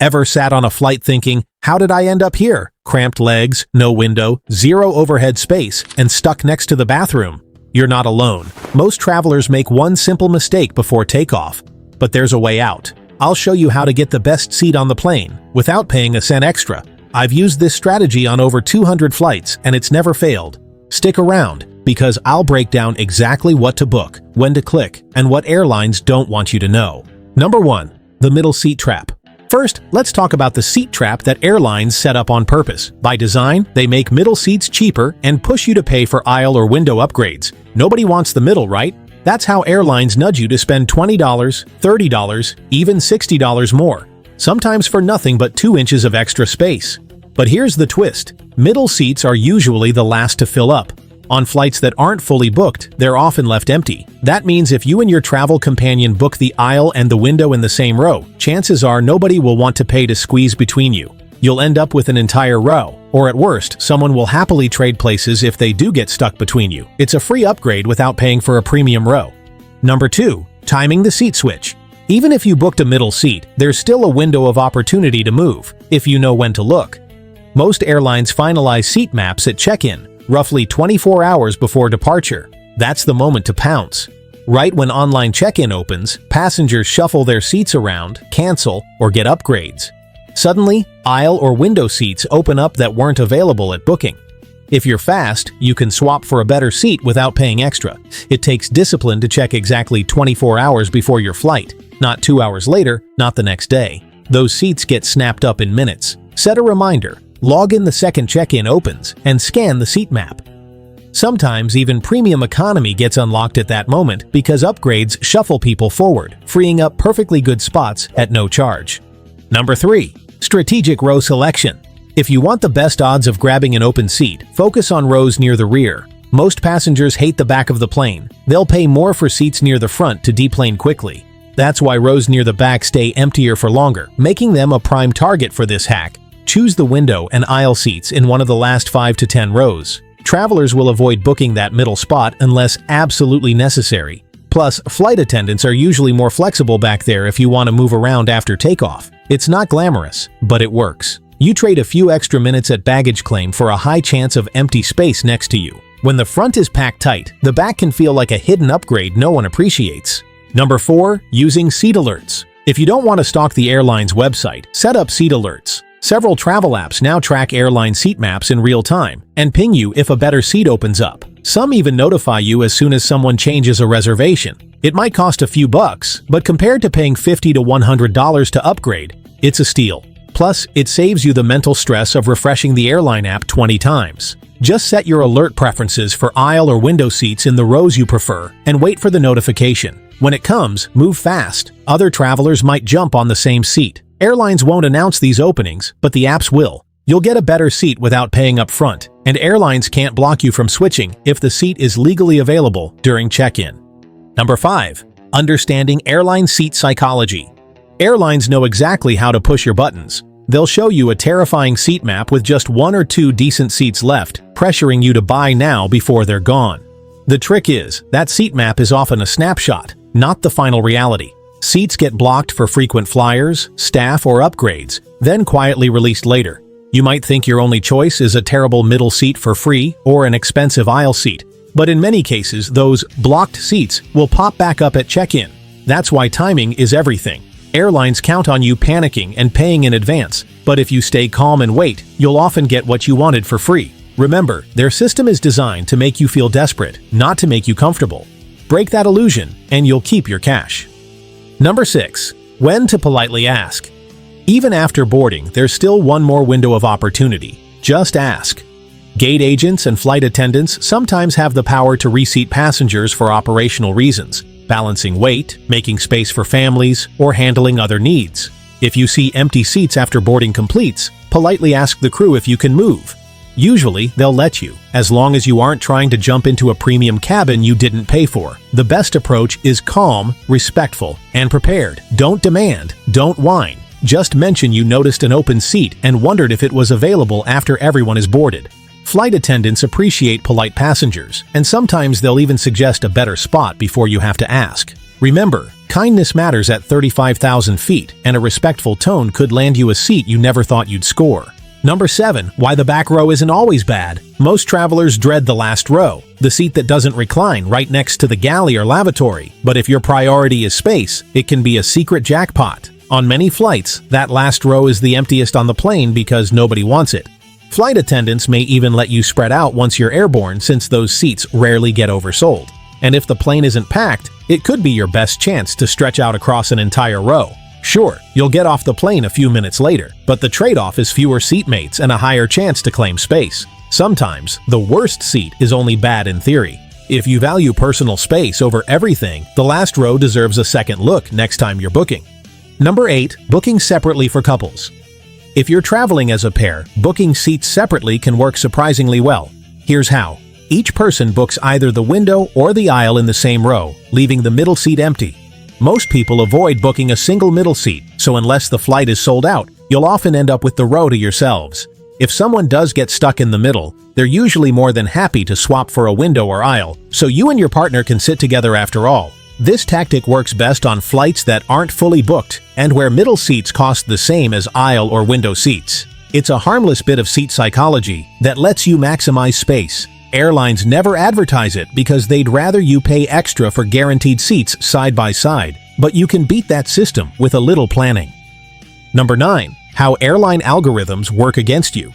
Ever sat on a flight thinking, how did I end up here? Cramped legs, no window, zero overhead space, and stuck next to the bathroom. You're not alone. Most travelers make one simple mistake before takeoff. But there's a way out. I'll show you how to get the best seat on the plane, without paying a cent extra. I've used this strategy on over 200 flights, and it's never failed. Stick around, because I'll break down exactly what to book, when to click, and what airlines don't want you to know. Number 1. The middle seat trap. First, let's talk about the seat trap that airlines set up on purpose. By design, they make middle seats cheaper and push you to pay for aisle or window upgrades. Nobody wants the middle, right? That's how airlines nudge you to spend $20, $30, even $60 more, sometimes for nothing but 2 inches of extra space. But here's the twist. Middle seats are usually the last to fill up. On flights that aren't fully booked, they're often left empty. That means if you and your travel companion book the aisle and the window in the same row, chances are nobody will want to pay to squeeze between you. You'll end up with an entire row, or at worst, someone will happily trade places if they do get stuck between you. It's a free upgrade without paying for a premium row. Number 2. Timing the seat switch. Even if you booked a middle seat, there's still a window of opportunity to move, if you know when to look. Most airlines finalize seat maps at check-in, roughly 24 hours before departure. That's the moment to pounce. Right when online check-in opens, passengers shuffle their seats around, cancel, or get upgrades. Suddenly, aisle or window seats open up that weren't available at booking. If you're fast, you can swap for a better seat without paying extra. It takes discipline to check exactly 24 hours before your flight, not 2 hours later, not the next day. Those seats get snapped up in minutes. Set a reminder, log in the second check-in opens, and scan the seat map. Sometimes even premium economy gets unlocked at that moment because upgrades shuffle people forward, freeing up perfectly good spots at no charge. Number 3. Strategic row selection. If you want the best odds of grabbing an open seat, focus on rows near the rear. Most passengers hate the back of the plane. They'll pay more for seats near the front to deplane quickly. That's why rows near the back stay emptier for longer, making them a prime target for this hack. Choose the window and aisle seats in one of the last 5 to 10 rows. Travelers will avoid booking that middle spot unless absolutely necessary. Plus, flight attendants are usually more flexible back there if you want to move around after takeoff. It's not glamorous, but it works. You trade a few extra minutes at baggage claim for a high chance of empty space next to you. When the front is packed tight, the back can feel like a hidden upgrade no one appreciates. Number 4. Using seat alerts. If you don't want to stalk the airline's website, set up seat alerts. Several travel apps now track airline seat maps in real time and ping you if a better seat opens up. Some even notify you as soon as someone changes a reservation. It might cost a few bucks, but compared to paying $50 to $100 to upgrade, it's a steal. Plus, it saves you the mental stress of refreshing the airline app 20 times. Just set your alert preferences for aisle or window seats in the rows you prefer and wait for the notification. When it comes, move fast. Other travelers might jump on the same seat. Airlines won't announce these openings, but the apps will. You'll get a better seat without paying up front, and airlines can't block you from switching if the seat is legally available during check-in. Number 5. Understanding airline seat psychology. Airlines know exactly how to push your buttons. They'll show you a terrifying seat map with just 1 or 2 decent seats left, pressuring you to buy now before they're gone. The trick is, that seat map is often a snapshot, not the final reality. Seats get blocked for frequent flyers, staff, or upgrades, then quietly released later. You might think your only choice is a terrible middle seat for free or an expensive aisle seat, but in many cases, those blocked seats will pop back up at check-in. That's why timing is everything. Airlines count on you panicking and paying in advance, but if you stay calm and wait, you'll often get what you wanted for free. Remember, their system is designed to make you feel desperate, not to make you comfortable. Break that illusion, and you'll keep your cash. Number 6. When to politely ask. Even after boarding, there's still one more window of opportunity. Just ask. Gate agents and flight attendants sometimes have the power to reseat passengers for operational reasons, balancing weight, making space for families, or handling other needs. If you see empty seats after boarding completes, politely ask the crew if you can move. Usually, they'll let you, as long as you aren't trying to jump into a premium cabin you didn't pay for. The best approach is calm, respectful, and prepared. Don't demand, don't whine. Just mention you noticed an open seat and wondered if it was available after everyone is boarded. Flight attendants appreciate polite passengers, and sometimes they'll even suggest a better spot before you have to ask. Remember, Kindness matters at 35,000 feet, and a respectful tone could land you a seat you never thought you'd score. Number 7. Why the back row isn't always bad. Most travelers dread the last row, the seat that doesn't recline right next to the galley or lavatory. But if your priority is space, it can be a secret jackpot. On many flights, that last row is the emptiest on the plane because nobody wants it. Flight attendants may even let you spread out once you're airborne since those seats rarely get oversold. And if the plane isn't packed, it could be your best chance to stretch out across an entire row. Sure, you'll get off the plane a few minutes later, but the trade-off is fewer seatmates and a higher chance to claim space. Sometimes, the worst seat is only bad in theory. If you value personal space over everything, the last row deserves a second look next time you're booking. Number 8. Booking separately for couples. If you're traveling as a pair, booking seats separately can work surprisingly well. Here's how. Each person books either the window or the aisle in the same row, leaving the middle seat empty. Most people avoid booking a single middle seat, so unless the flight is sold out, you'll often end up with the row to yourselves. If someone does get stuck in the middle, they're usually more than happy to swap for a window or aisle, so you and your partner can sit together after all. This tactic works best on flights that aren't fully booked and where middle seats cost the same as aisle or window seats. It's a harmless bit of seat psychology that lets you maximize space. Airlines never advertise it because they'd rather you pay extra for guaranteed seats side by side, but you can beat that system with a little planning. Number 9. How airline algorithms work against you.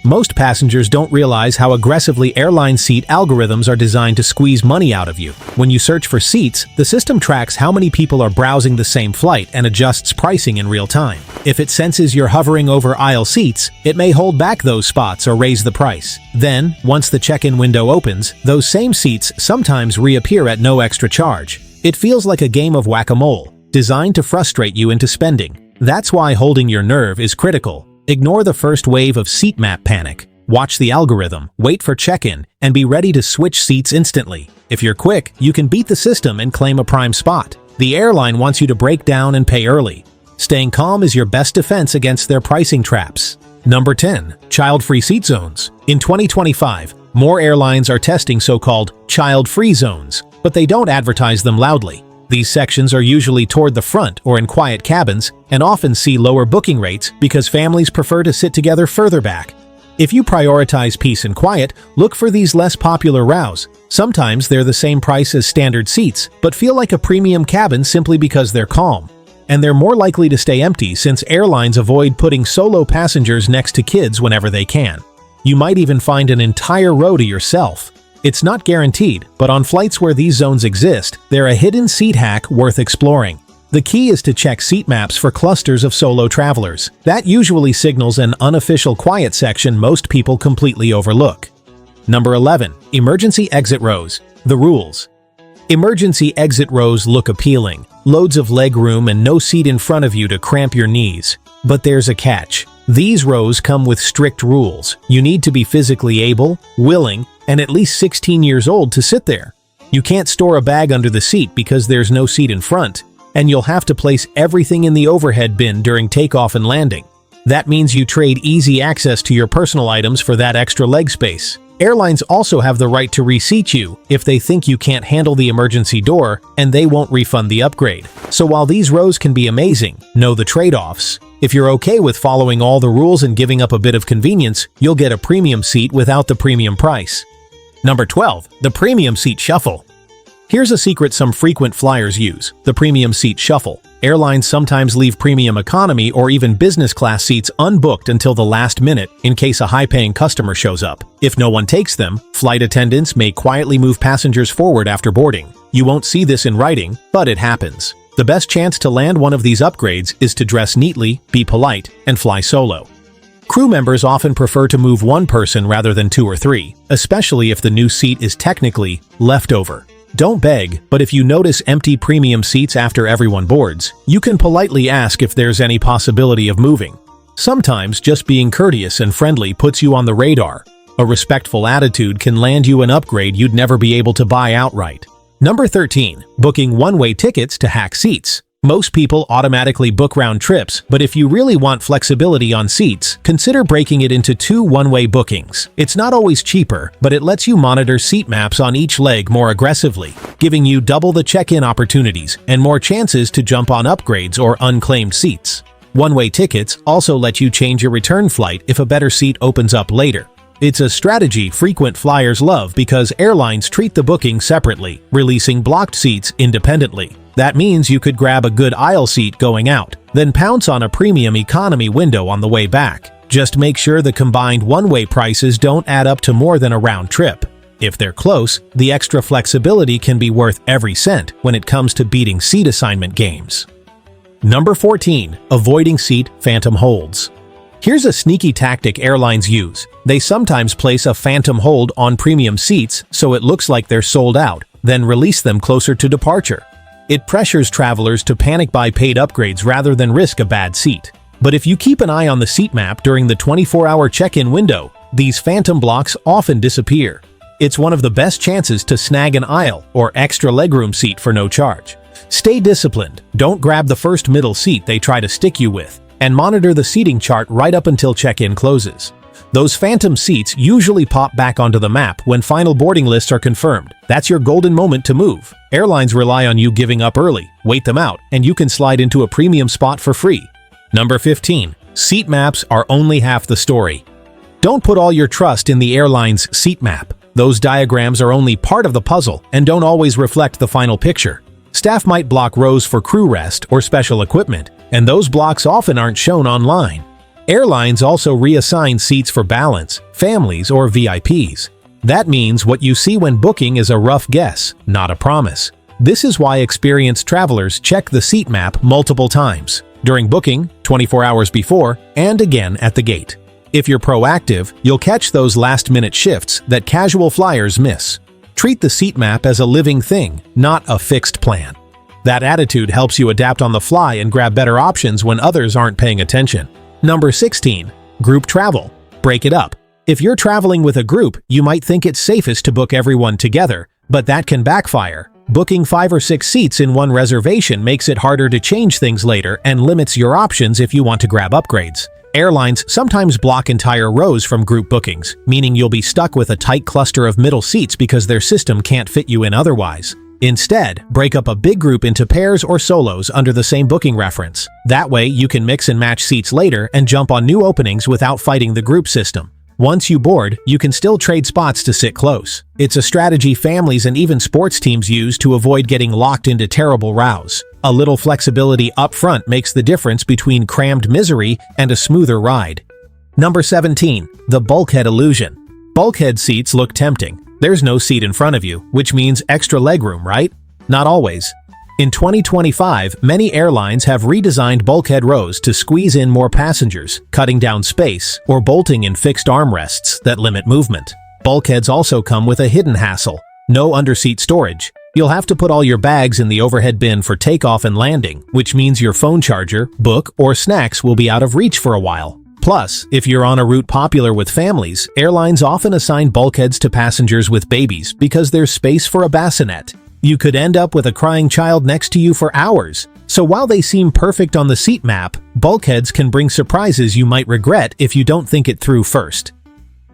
Most passengers don't realize how aggressively airline seat algorithms are designed to squeeze money out of you. When you search for seats, the system tracks how many people are browsing the same flight and adjusts pricing in real time. If it senses you're hovering over aisle seats, it may hold back those spots or raise the price. Then, once the check-in window opens, those same seats sometimes reappear at no extra charge. It feels like a game of whack-a-mole, designed to frustrate you into spending. That's why holding your nerve is critical. Ignore the first wave of seat map panic. Watch the algorithm, wait for check-in, and be ready to switch seats instantly. If you're quick, you can beat the system and claim a prime spot. The airline wants you to break down and pay early. Staying calm is your best defense against their pricing traps. Number 10. Child-free seat zones. In 2025, more airlines are testing so-called child-free zones, but they don't advertise them loudly. These sections are usually toward the front or in quiet cabins and often see lower booking rates because families prefer to sit together further back. If you prioritize peace and quiet, look for these less popular rows. Sometimes they're the same price as standard seats, but feel like a premium cabin simply because they're calm. And they're more likely to stay empty since airlines avoid putting solo passengers next to kids whenever they can. You might even find an entire row to yourself. It's not guaranteed, but on flights where these zones exist, they're a hidden seat hack worth exploring. The key is to check seat maps for clusters of solo travelers. That usually signals an unofficial quiet section most people completely overlook. Number 11. Emergency exit rows. The rules. Emergency exit rows look appealing. Loads of leg room and no seat in front of you to cramp your knees. But there's a catch. These rows come with strict rules. You need to be physically able, willing, and at least 16 years old to sit there. You can't store a bag under the seat because there's no seat in front, and you'll have to place everything in the overhead bin during takeoff and landing. That means you trade easy access to your personal items for that extra leg space. Airlines also have the right to reseat you if they think you can't handle the emergency door, and they won't refund the upgrade. So while these rows can be amazing, know the trade-offs. If you're okay with following all the rules and giving up a bit of convenience, you'll get a premium seat without the premium price. Number 12. The Premium Seat Shuffle. Here's a secret some frequent flyers use: the Premium Seat Shuffle. Airlines sometimes leave premium economy or even business class seats unbooked until the last minute in case a high-paying customer shows up. If no one takes them, flight attendants may quietly move passengers forward after boarding. You won't see this in writing, but it happens. The best chance to land one of these upgrades is to dress neatly, be polite, and fly solo. Crew members often prefer to move one person rather than 2 or 3, especially if the new seat is technically leftover. Don't beg, but if you notice empty premium seats after everyone boards, you can politely ask if there's any possibility of moving. Sometimes just being courteous and friendly puts you on the radar. A respectful attitude can land you an upgrade you'd never be able to buy outright. Number 13. Booking one-way tickets to hack seats. Most people automatically book round trips, but if you really want flexibility on seats, consider breaking it into 2 one-way bookings. It's not always cheaper, but it lets you monitor seat maps on each leg more aggressively, giving you double the check-in opportunities and more chances to jump on upgrades or unclaimed seats. One-way tickets also let you change your return flight if a better seat opens up later. It's a strategy frequent flyers love because airlines treat the booking separately, releasing blocked seats independently. That means you could grab a good aisle seat going out, then pounce on a premium economy window on the way back. Just make sure the combined one-way prices don't add up to more than a round trip. If they're close, the extra flexibility can be worth every cent when it comes to beating seat assignment games. Number 14. Avoiding seat phantom holds. Here's a sneaky tactic airlines use. They sometimes place a phantom hold on premium seats so it looks like they're sold out, then release them closer to departure. It pressures travelers to panic buy paid upgrades rather than risk a bad seat. But if you keep an eye on the seat map during the 24-hour check-in window, these phantom blocks often disappear. It's one of the best chances to snag an aisle or extra legroom seat for no charge. Stay disciplined, don't grab the first middle seat they try to stick you with, and monitor the seating chart right up until check-in closes. Those phantom seats usually pop back onto the map when final boarding lists are confirmed. That's your golden moment to move. Airlines rely on you giving up early, wait them out, and you can slide into a premium spot for free. Number 15. Seat maps are only half the story. Don't put all your trust in the airline's seat map. Those diagrams are only part of the puzzle and don't always reflect the final picture. Staff might block rows for crew rest or special equipment, and those blocks often aren't shown online. Airlines also reassign seats for balance, families, or VIPs. That means what you see when booking is a rough guess, not a promise. This is why experienced travelers check the seat map multiple times, during booking, 24 hours before, and again at the gate. If you're proactive, you'll catch those last-minute shifts that casual flyers miss. Treat the seat map as a living thing, not a fixed plan. That attitude helps you adapt on the fly and grab better options when others aren't paying attention. Number 16. Group travel. Break it up. If you're traveling with a group, you might think it's safest to book everyone together, but that can backfire. Booking 5 or 6 seats in one reservation makes it harder to change things later and limits your options if you want to grab upgrades. Airlines sometimes block entire rows from group bookings, meaning you'll be stuck with a tight cluster of middle seats because their system can't fit you in otherwise. Instead, break up a big group into pairs or solos under the same booking reference. That way, you can mix and match seats later and jump on new openings without fighting the group system. Once you board, you can still trade spots to sit close. It's a strategy families and even sports teams use to avoid getting locked into terrible rows. A little flexibility up front makes the difference between crammed misery and a smoother ride. Number 17. The bulkhead illusion. Bulkhead seats look tempting. There's no seat in front of you, which means extra legroom, right? Not always. In 2025, many airlines have redesigned bulkhead rows to squeeze in more passengers, cutting down space, or bolting in fixed armrests that limit movement. Bulkheads also come with a hidden hassle: no underseat storage. You'll have to put all your bags in the overhead bin for takeoff and landing, which means your phone charger, book, or snacks will be out of reach for a while. Plus, if you're on a route popular with families, airlines often assign bulkheads to passengers with babies because there's space for a bassinet. You could end up with a crying child next to you for hours. So while they seem perfect on the seat map, bulkheads can bring surprises you might regret if you don't think it through first.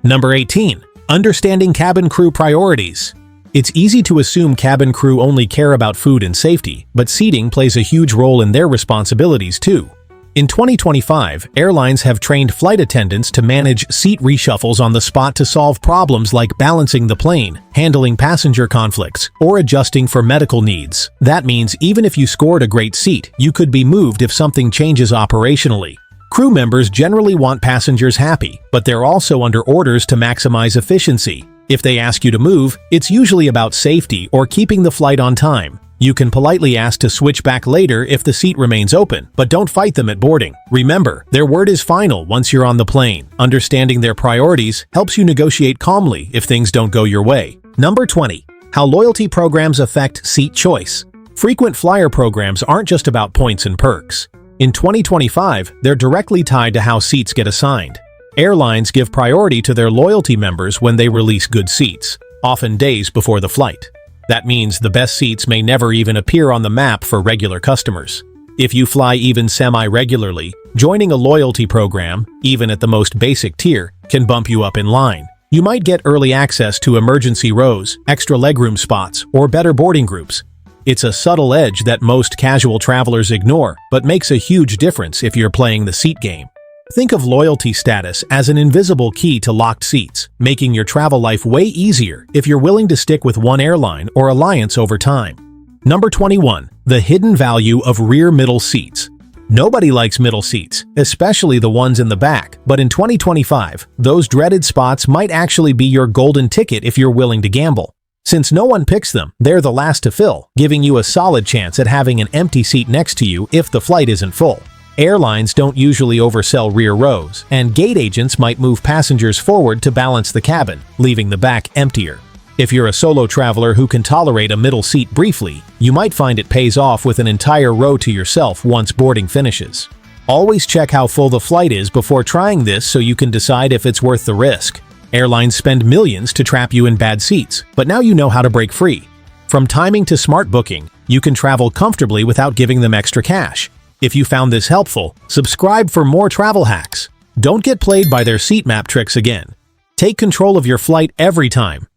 Number 18. Understanding cabin crew priorities. It's easy to assume cabin crew only care about food and safety, but seating plays a huge role in their responsibilities too. In 2025, airlines have trained flight attendants to manage seat reshuffles on the spot to solve problems like balancing the plane, handling passenger conflicts, or adjusting for medical needs. That means even if you scored a great seat, you could be moved if something changes operationally. Crew members generally want passengers happy, but they're also under orders to maximize efficiency. If they ask you to move, it's usually about safety or keeping the flight on time. You can politely ask to switch back later if the seat remains open, but don't fight them at boarding. Remember, their word is final once you're on the plane. Understanding their priorities helps you negotiate calmly if things don't go your way. Number 20. How loyalty programs affect seat choice. Frequent flyer programs aren't just about points and perks. In 2025, they're directly tied to how seats get assigned. Airlines give priority to their loyalty members when they release good seats, often days before the flight. That means the best seats may never even appear on the map for regular customers. If you fly even semi-regularly, joining a loyalty program, even at the most basic tier, can bump you up in line. You might get early access to emergency rows, extra legroom spots, or better boarding groups. It's a subtle edge that most casual travelers ignore, but makes a huge difference if you're playing the seat game. Think of loyalty status as an invisible key to locked seats, making your travel life way easier if you're willing to stick with one airline or alliance over time. Number 21. The hidden value of rear middle seats. Nobody likes middle seats, especially the ones in the back, but in 2025, those dreaded spots might actually be your golden ticket if you're willing to gamble. Since no one picks them, they're the last to fill, giving you a solid chance at having an empty seat next to you if the flight isn't full. Airlines don't usually oversell rear rows, and gate agents might move passengers forward to balance the cabin, leaving the back emptier. If you're a solo traveler who can tolerate a middle seat briefly, you might find it pays off with an entire row to yourself once boarding finishes. Always check how full the flight is before trying this so you can decide if it's worth the risk. Airlines spend millions to trap you in bad seats, but now you know how to break free. From timing to smart booking, you can travel comfortably without giving them extra cash. If you found this helpful, subscribe for more travel hacks. Don't get played by their seat map tricks again. Take control of your flight every time.